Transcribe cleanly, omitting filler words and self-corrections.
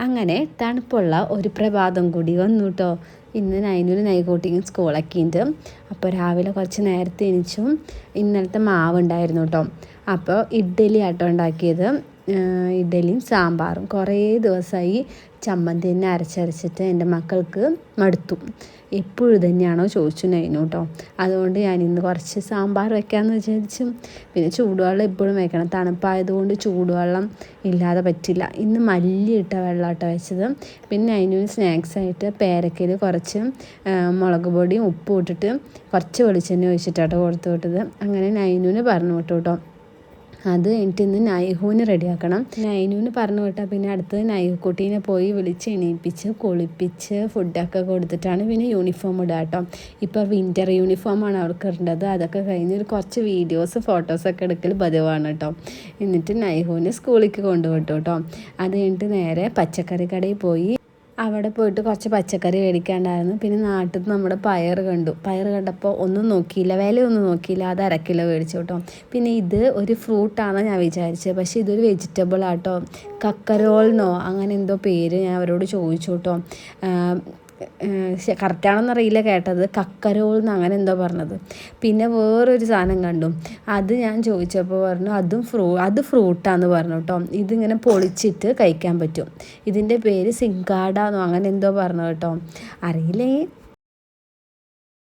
അങ്ങനെ തണുപ്പുള്ള ഒരു പ്രഭാതം കൂടി വന്നു കേട്ടോ. ഇന്ന് നൈനൂര് നൈകോട്ടിങ് സ്കൂളൊക്കെ ഉണ്ട്. അപ്പോൾ രാവിലെ കുറച്ച് നേരത്തെ എണീച്ചും ഇന്നലത്തെ മാവ് ഉണ്ടായിരുന്നു കേട്ടോ. അപ്പോൾ ഇഡ്ഡലി ആട്ടോ ഉണ്ടാക്കിയത്. ഇഡ്ഡലിയും സാമ്പാറും. കുറേ ദിവസമായി ചമ്മന്തി തന്നെ അരച്ചരച്ചിട്ട് എൻ്റെ മക്കൾക്ക് മടുത്തു. എപ്പോഴും ഇത് തന്നെയാണോ ചോദിച്ചു നൈനു കേട്ടോ. അതുകൊണ്ട് ഞാനിന്ന് കുറച്ച് സാമ്പാർ വെക്കാമെന്ന് വിചാരിച്ചു. പിന്നെ ചൂടുവെള്ളം എപ്പോഴും വെക്കണം, തണുപ്പായതുകൊണ്ട് ചൂടുവെള്ളം ഇല്ലാതെ പറ്റില്ല. ഇന്ന് മല്ലി ഇട്ട വെള്ളമാട്ടോ വെച്ചത്. പിന്നെ നൈനുവിന് സ്നാക്സായിട്ട് പേരക്കയിൽ കുറച്ച് മുളക് പൊടിയും ഉപ്പും ഇട്ടിട്ട് കുറച്ച് വെളിച്ചെണ്ണ ഒഴിച്ചിട്ടാട്ടോ കൊടുത്തു വിട്ടത്. അങ്ങനെ നൈനുവിന് പറഞ്ഞു വിട്ടു കേട്ടോ. അത് കഴിഞ്ഞിട്ട് ഇന്ന് നൈഹുവിന് റെഡിയാക്കണം. നൈനുവിന് പറഞ്ഞു വിട്ടാൽ പിന്നെ അടുത്തത് നൈഹുക്കുട്ടീനെ പോയി വിളിച്ച് എണീപ്പിച്ച് കുളിപ്പിച്ച് ഫുഡൊക്കെ കൊടുത്തിട്ടാണ് പിന്നെ യൂണിഫോം ഇടുക കേട്ടോ. ഇപ്പോൾ വിൻ്റർ യൂണിഫോമാണ് അവർക്ക് ഇടേണ്ടത്. അതൊക്കെ കഴിഞ്ഞ് കുറച്ച് വീഡിയോസ് ഫോട്ടോസൊക്കെ എടുക്കൽ പതിവാണ് കേട്ടോ. എന്നിട്ട് നൈഹുവിനെ സ്കൂളിലേക്ക് കൊണ്ടുവിട്ടു കേട്ടോ. അത് കഴിഞ്ഞിട്ട് നേരെ പച്ചക്കറി കടയിൽ പോയി. അവിടെ പോയിട്ട് കുറച്ച് പച്ചക്കറി മേടിക്കാണ്ടായിരുന്നു. പിന്നെ നാട്ടിൽ നിന്ന് നമ്മുടെ പയർ കണ്ടപ്പോൾ ഒന്നും നോക്കിയില്ല, വിലയൊന്നും നോക്കിയില്ല. അത് 1/2 കിലോ മേടിച്ചു കേട്ടോ. പിന്നെ ഇത് ഒരു ഫ്രൂട്ടാണെന്ന് ഞാൻ വിചാരിച്ചത്, പക്ഷേ ഇതൊരു വെജിറ്റബിൾ ആട്ടോ. കക്കരോൾന്നോ അങ്ങനെ എന്തോ പേര് ഞാൻ അവരോട് ചോദിച്ചു കേട്ടോ. കറക്റ്റാണെന്നറിയില്ല കേട്ടത്, കക്കരോൾന്ന് അങ്ങനെ എന്തോ പറഞ്ഞത്. പിന്നെ വേറൊരു സാധനം കണ്ടു. അത് ഞാൻ ചോദിച്ചപ്പോൾ പറഞ്ഞു അത് ഫ്രൂട്ടാന്ന് പറഞ്ഞു കേട്ടോ. ഇതിങ്ങനെ പൊളിച്ചിട്ട് കഴിക്കാൻ പറ്റും. ഇതിൻ്റെ പേര് സിങ്കാഡാന്നോ അങ്ങനെ എന്തോ പറഞ്ഞു കേട്ടോ. അറിയില്ലെങ്കിൽ